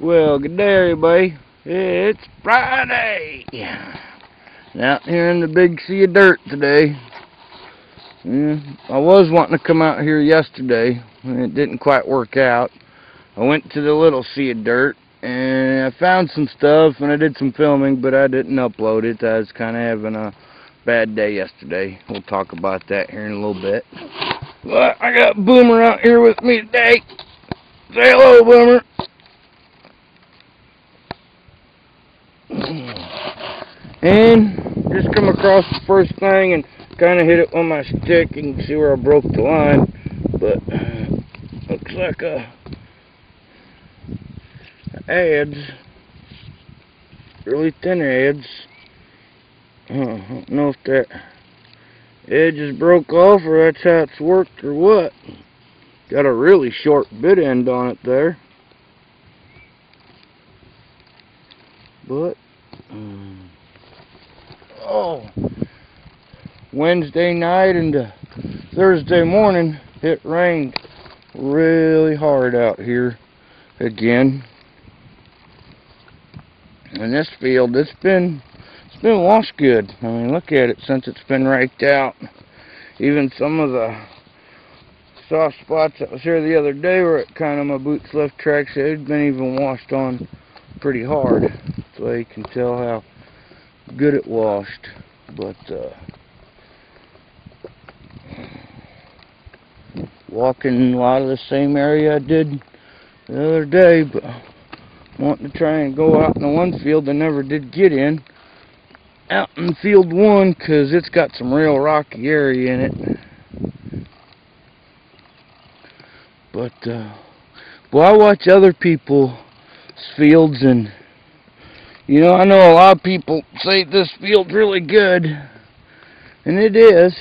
Well, good day, everybody. It's Friday. Out here in the big sea of dirt today. I was wanting to come out here yesterday, and it didn't quite work out. I went to the little sea of dirt, and I found some stuff, and I did some filming, but I didn't upload it. I was kind of having a bad day yesterday. We'll talk about that here in a little bit. But I got Boomer out here with me today. Say hello, Boomer. And just come across the first thing and kind of hit it on my stick. You can see where I broke the line, but looks like adze, really thin adze. I don't know if that edge is broke off or that's how it's worked or what. Got a really short bit end on it there, but Wednesday night and Thursday morning it rained really hard out here again. And this field, it's been washed good. I mean, look at it since it's been raked out. Even some of the soft spots that was here the other day where it kind of my boots left tracks, it had been even washed on pretty hard. So you can tell how good it washed. But walking a lot of the same area I did the other day, but wanting to try and go out in the one field I never did get in. Out in field 1 because it's got some real rocky area in it. But well, I watch other people's fields, and you know, I know a lot of people say this field's really good, and it is,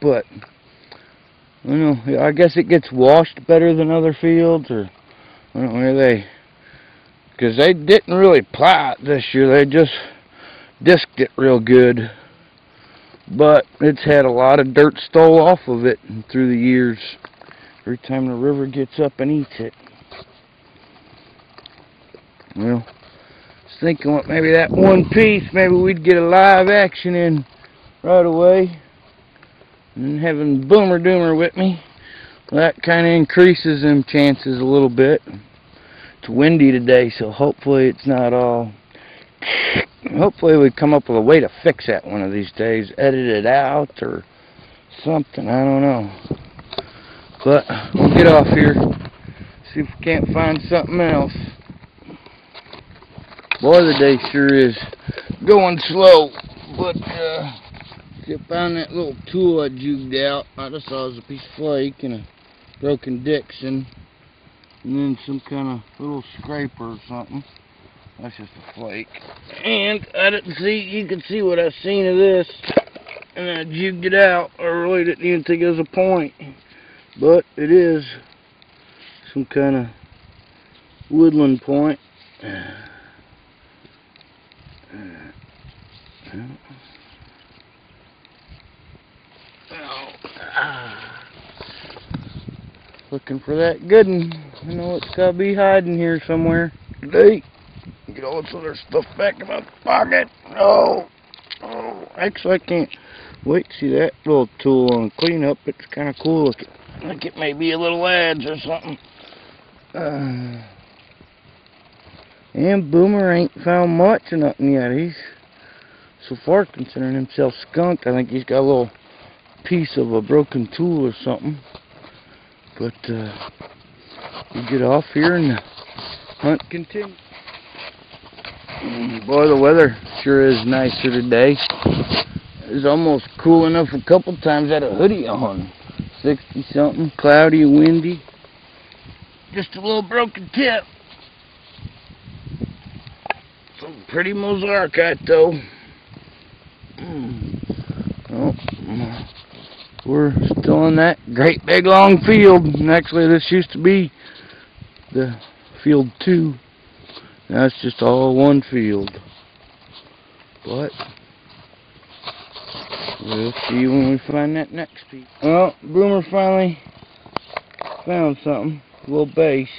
but I don't know, I guess it gets washed better than other fields, or I don't know, because they didn't really plow it this year. They just disked it real good, but it's had a lot of dirt stole off of it through the years every time the river gets up and eats it. Well, I was thinking what maybe that one piece, maybe we'd get a live action in right away, and having Boomer Doomer with me, that kind of increases them chances a little bit. It's windy today, so hopefully it's not all. Hopefully we come up with a way to fix that one of these days. Edit it out or something. I don't know. But we'll get off here. See if we can't find something else. Boy, the day sure is going slow. But see, I found that little tool I juked out. I just saw it was a piece of flake and a broken Dixon. And then some kind of little scraper or something. That's just a flake. And I didn't see, you can see what I seen of this. And I jigged it out. I really didn't even think it was a point. But it is some kind of woodland point. Looking for that good one. I know it's got to be hiding here somewhere today. Get all this other stuff back in my pocket. Oh, actually I can't wait to see that little tool on cleanup. It's kind of cool looking. Like it may be a little adze or something. And Boomer ain't found much of nothing yet. He's so far considering himself skunked. I think he's got a little piece of a broken tool or something. But we'll get off here and the hunt continues. Boy, the weather sure is nicer today. It's almost cool enough a couple times I had a hoodie on. 60 something, cloudy, windy. Just a little broken tip. Some pretty mozarkite though. Oh, we're still in that great big long field. And actually this used to be the field 2. Now it's just all one field. But we'll see when we find that next piece. Well, Boomer finally found something. A little base.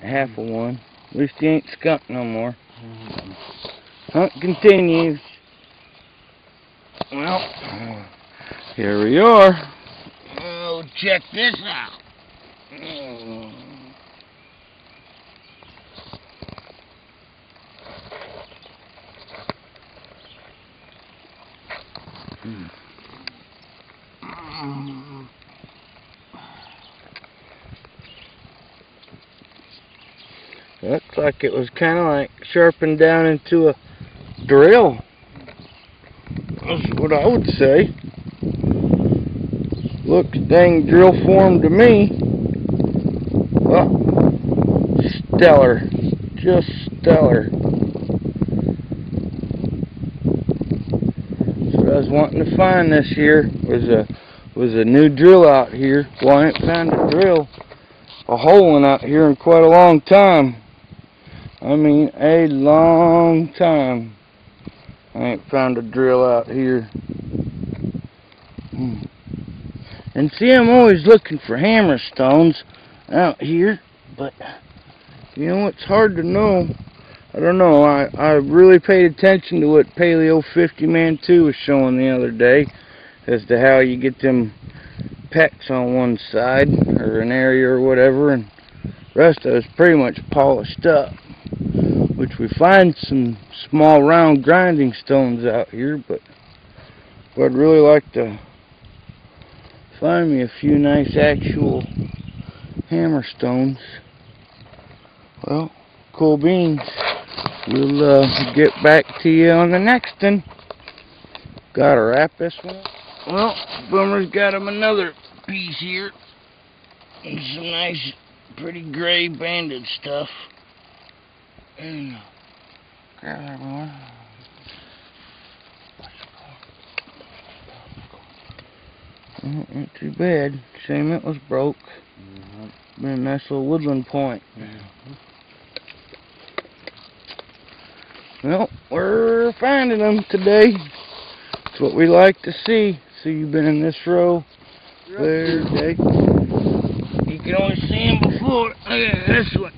Half of one. At least he ain't skunk no more. Hunt continues. Well, here we are. Oh, check this out. Looks like it was kind of like sharpened down into a drill. That's what I would say. Looks dang drill form to me. Well, stellar. Just stellar. That's what I was wanting to find this year. Was a new drill out here. Well, I ain't found a hole in out here in quite a long time. I mean, a long time. I ain't found a drill out here. And see, I'm always looking for hammer stones out here, but you know, it's hard to know. I don't know. I really paid attention to what Paleo 50 Man 2 was showing the other day as to how you get them pecks on one side or an area or whatever, and the rest of it's pretty much polished up. Which we find some small round grinding stones out here, but I'd really like to find me a few nice actual hammer stones. Well, cool beans. We'll get back to you on the next one. Gotta wrap this one up. Well, Boomer's got him another piece here. And some nice, pretty gray banded stuff. And grab that more. Not too bad. Shame it was broke. Been a nice little woodland point. Well, we're finding them today. That's what we like to see. See, you've been in this row there today. You can only see them before. Look at this one.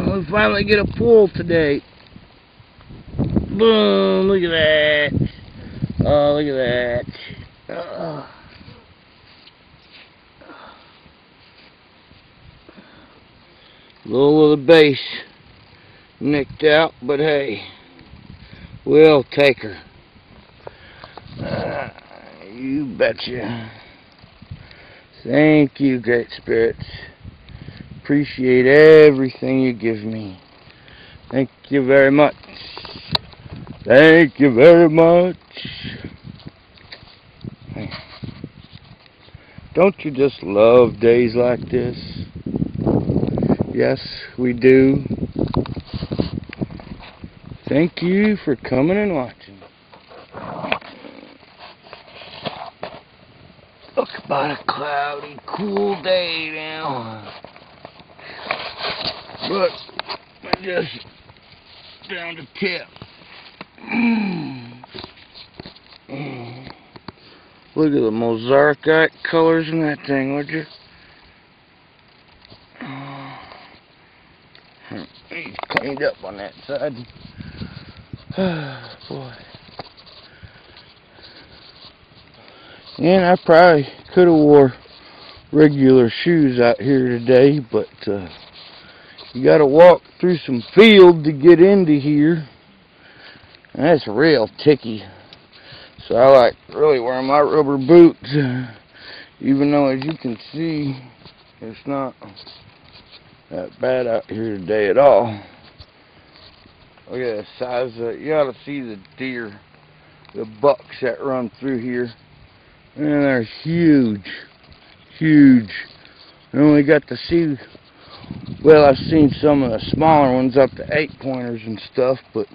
We finally get a pull today. Boom! Look at that. Oh, look at that. Little of the base nicked out, but hey, we'll take her. You betcha. Thank you, Great Spirits. Appreciate everything you give me. Thank you very much. Thank you very much. Don't you just love days like this? Yes, we do. Thank you for coming and watching. Look about a cloudy, cool day now. But I just down to tip. Look at the mosaic colors in that thing, would you? He's cleaned up on that side. Boy. And I probably could have wore regular shoes out here today, but you gotta walk through some field to get into here. And that's real ticky. So I like really wearing my rubber boots, even though, as you can see, it's not that bad out here today at all. Look at the size of it. You ought to see the deer, the bucks that run through here. And they're huge, huge. I only got to see, well, I've seen some of the smaller ones up to 8-pointers and stuff, but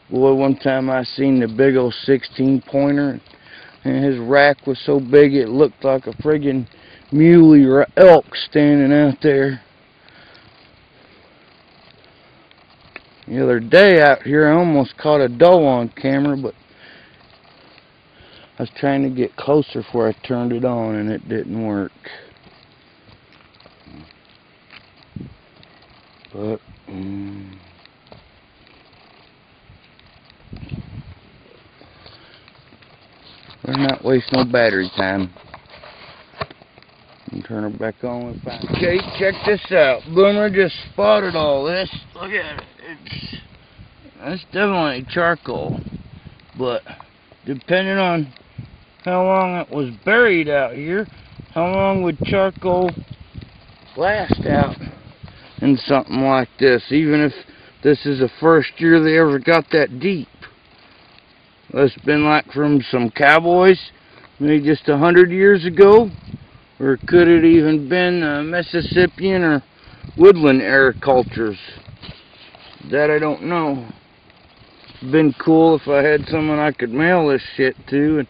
boy, one time I seen the big old 16-pointer, and his rack was so big it looked like a friggin' muley or elk standing out there. The other day out here, I almost caught a doe on camera, but I was trying to get closer before I turned it on, and it didn't work. But better not waste no battery time. And turn her back on when fine. Okay, check this out. Boomer just spotted all this. Look at it. That's definitely charcoal. But depending on how long it was buried out here, how long would charcoal last out in something like this, even if this is the first year they ever got that deep? It's been like from some cowboys, maybe just 100 years ago, or could it even been Mississippian or woodland era cultures? That I don't know. It'd been cool if I had someone I could mail this shit to and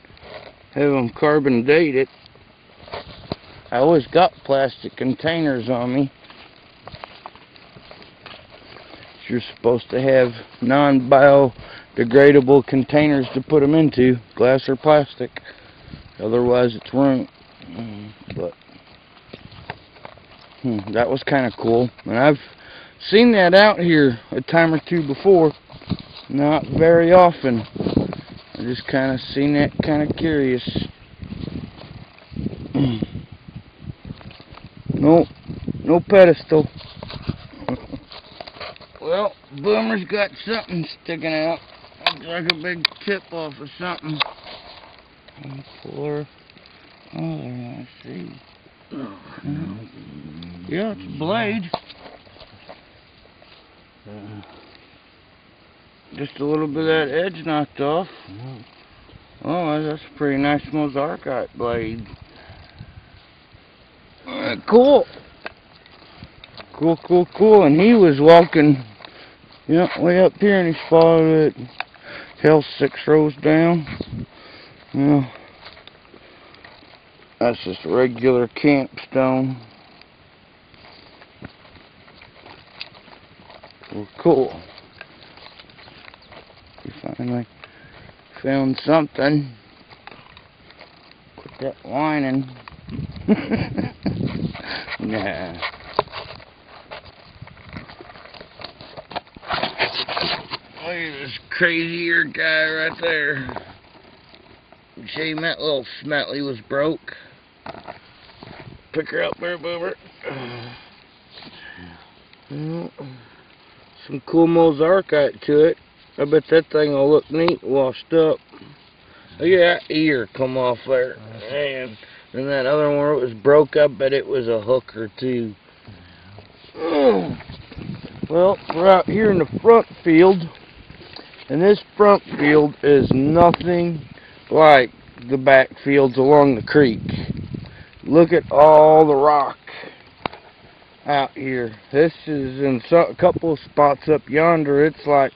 have them carbon date it. I always got plastic containers on me. You're supposed to have non-biodegradable containers to put them into, glass or plastic. Otherwise it's ruined. But that was kind of cool. And I've seen that out here a time or two before. Not very often. I just kind of seen that, kind of curious. Nope, no pedestal. Well, Boomer's got something sticking out. Looks like a big tip off of something. Oh, I see. Yeah, it's a blade. Just a little bit of that edge knocked off. Oh, that's a pretty nice Mozarkite blade. Cool. Cool. And he was walking, way up here, and he spotted it. Hell, 6 rows down. That's just a regular camp stone. Well, cool. We finally found something. Quit that whining. Nah. Look at this crazy eared guy right there. Shame that little smelly was broke. Pick her up there, Boomer. Some cool Mozarkite to it. I bet that thing will look neat washed up. Look at that ear come off there. Man. And that other one where it was broke up, but it was a hooker too. Well, we're out here in the front field. And this front field is nothing like the back fields along the creek. Look at all the rock out here. This is in a couple of spots up yonder. It's like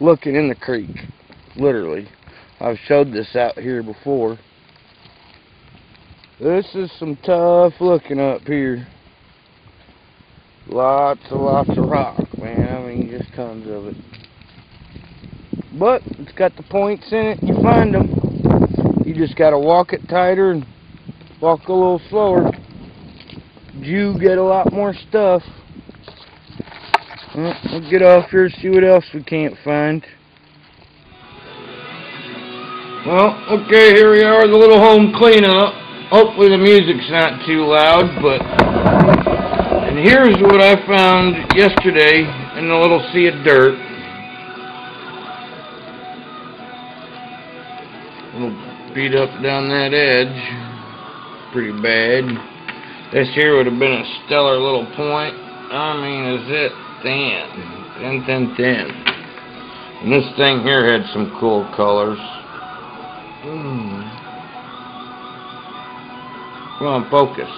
looking in the creek, literally. I've showed this out here before. This is some tough looking up here. Lots of rock, man. I mean, just tons of it. But it's got the points in it. You find them. You just got to walk it tighter and walk a little slower. You get a lot more stuff. Well, we'll get off here and see what else we can't find. Well, okay, here we are, the little home cleanup. Hopefully the music's not too loud, and here's what I found yesterday in a little sea of dirt. A little beat up down that edge. Pretty bad. This here would have been a stellar little point. I mean, is it thin. And this thing here had some cool colors. Come on, focus.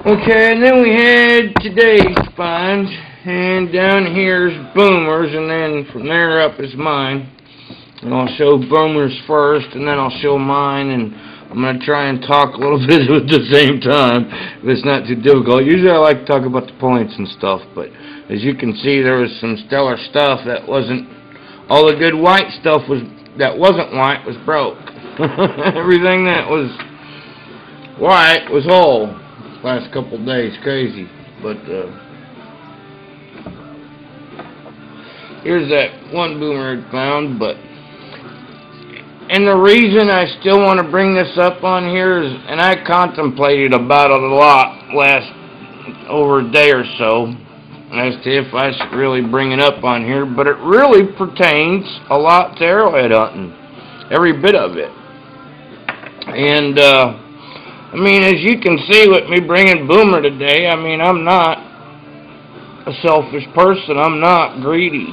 Okay, and then we had today's find, and down here's Boomer's, and then from there up is mine. And I'll show Boomer's first, and then I'll show mine, and I'm going to try and talk a little bit at the same time, if it's not too difficult. Usually I like to talk about the points and stuff, but as you can see, there was some stellar stuff that wasn't, all the good white stuff that wasn't white was broke. Everything that was Wyatt was whole last couple of days, crazy. But here's that one boomer I found. But and the reason I still want to bring this up on here is, and I contemplated about it a lot last over a day or so, as to if I should really bring it up on here, but it really pertains a lot to arrowhead hunting, every bit of it. And I mean, as you can see with me bringing Boomer today, I mean, I'm not a selfish person. I'm not greedy.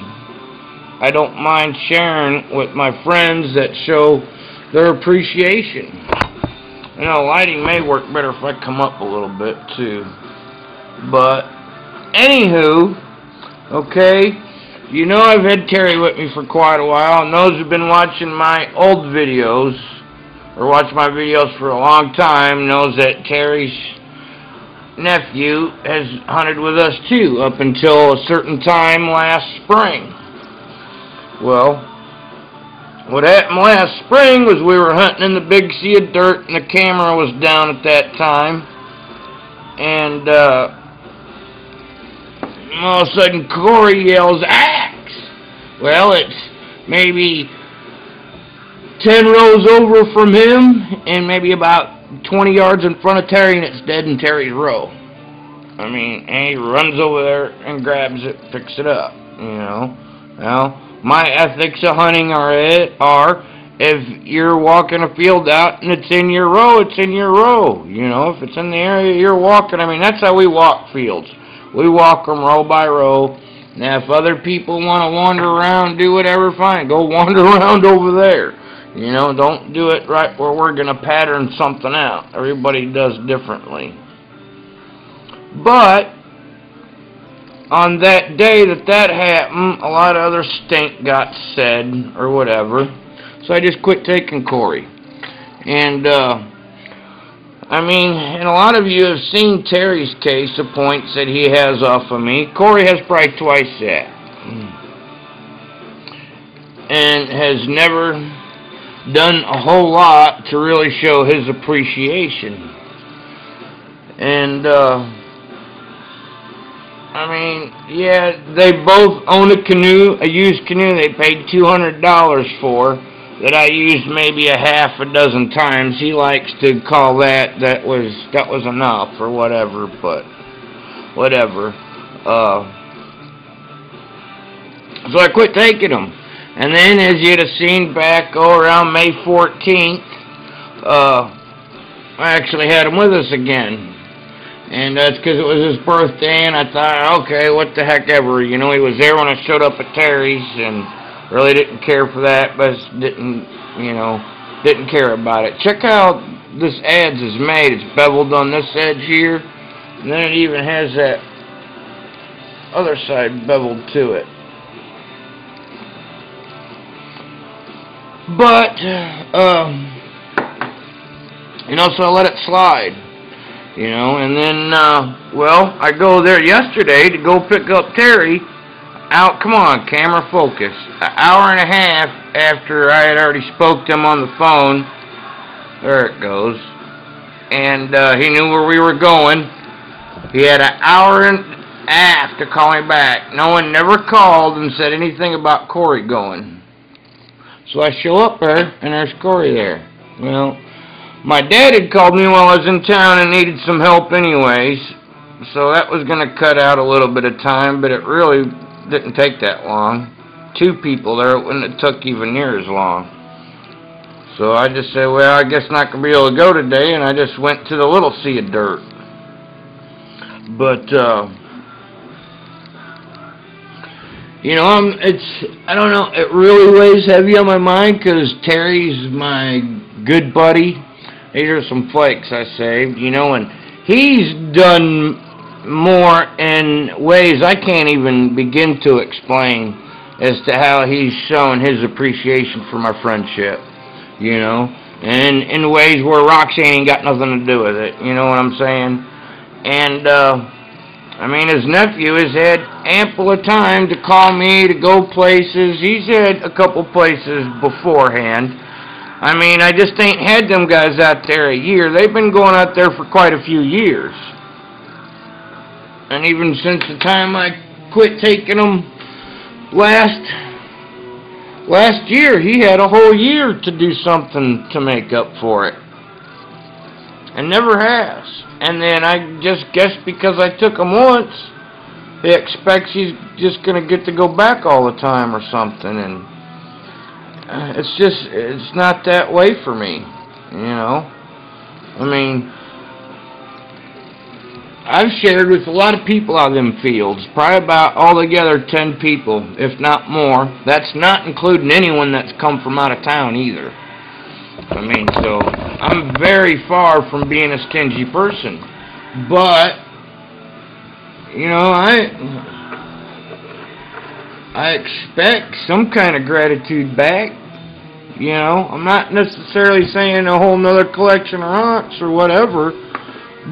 I don't mind sharing with my friends that show their appreciation. You know, lighting may work better if I come up a little bit too. But anywho, okay, you know I've had Terry with me for quite a while, and those who've been watching my old videos or watched my videos for a long time knows that Terry's nephew has hunted with us too up until a certain time last spring. Well, what happened last spring was we were hunting in the big sea of dirt, and the camera was down at that time, and all of a sudden Corey yells, "Axe!" Well, it's maybe 10 rows over from him and maybe about 20 yards in front of Terry, and it's dead in Terry's row. I mean, and he runs over there and grabs it, picks it up, you know. Well, my ethics of hunting are if you're walking a field out and it's in your row, it's in your row. You know, if it's in the area you're walking, I mean, that's how we walk fields. We walk them row by row. Now, if other people want to wander around, do whatever, fine. Go wander around over there. You know, don't do it right where we're going to pattern something out. Everybody does differently. But on that day that happened, a lot of other stink got said or whatever. So I just quit taking Corey. And, I mean, and a lot of you have seen Terry's case, the points that he has off of me. Corey has probably twice that. And has never done a whole lot to really show his appreciation. And, I mean, yeah, they both own a canoe, a used canoe they paid $200 for, that I used maybe a half a dozen times. He likes to call that was enough or whatever, but whatever. So I quit taking them. And then, as you'd have seen back around May 14th, I actually had him with us again. And that's because it was his birthday, and I thought, okay, what the heck ever. You know, he was there when I showed up at Terry's, and really didn't care for that, but didn't care about it. Check out this adze is made. It's beveled on this edge here, and then it even has that other side beveled to it. But, you know, so I let it slide, you know, and then, well, I go there yesterday to go pick up Terry out, come on, camera focus, an hour and a half after I had already spoke to him on the phone. There it goes. And, he knew where we were going. He had an hour and a half to call me back. No one never called and said anything about Corey going. So I show up there, and there's Corey there. Well, my dad had called me while I was in town and needed some help anyways, so that was going to cut out a little bit of time, but it really didn't take that long. 2 people there, it wouldn't have took even near as long. So I just said, well, I guess not going to be able to go today, and I just went to the little sea of dirt. But, you know, I don't know, it really weighs heavy on my mind because Terry's my good buddy. These are some flakes I saved, you know, and he's done more in ways I can't even begin to explain as to how he's shown his appreciation for my friendship, you know, and in ways where Roxanne ain't got nothing to do with it, you know what I'm saying? And, I mean, his nephew has had ample of time to call me, to go places. He's had a couple places beforehand. I mean, I just ain't had them guys out there a year. They've been going out there for quite a few years. And even since the time I quit taking them last year, he had a whole year to do something to make up for it. And never has. And then I just guess because I took him once, he expects he's just going to get to go back all the time or something. And it's not that way for me, you know. I mean, I've shared with a lot of people out of them fields, probably about altogether 10 people, if not more. That's not including anyone that's come from out of town either. I mean, so I'm very far from being a stingy person, but you know, I expect some kind of gratitude back. You know, I'm not necessarily saying a whole nother collection of rocks or whatever,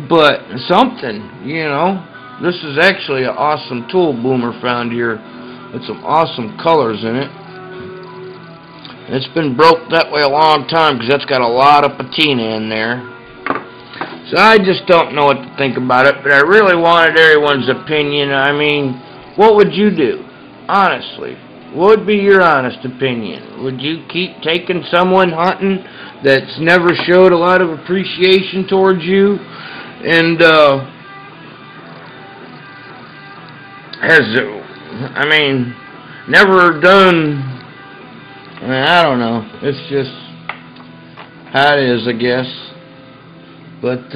but something, you know. This is actually an awesome tool Boomer found here with some awesome colors in it. It's been broke that way a long time because that's got a lot of patina in there. So I just don't know what to think about it, but I really wanted everyone's opinion. I mean, what would you do? Honestly, what would be your honest opinion? Would you keep taking someone hunting that's never showed a lot of appreciation towards you and never done, I don't know, it's just how it is, I guess. But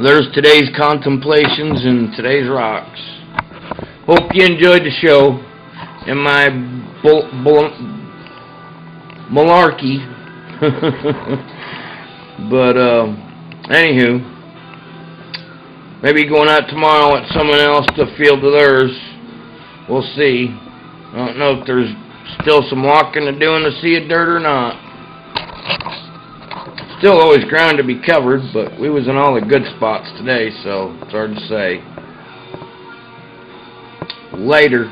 there's today's contemplations and today's rocks. Hope you enjoyed the show and my malarkey. But anywho, maybe going out tomorrow with someone else to field of theirs. We'll see. I don't know if there's still some walking to do in the sea of dirt or not. Still always ground to be covered, but we was in all the good spots today, so it's hard to say. Later.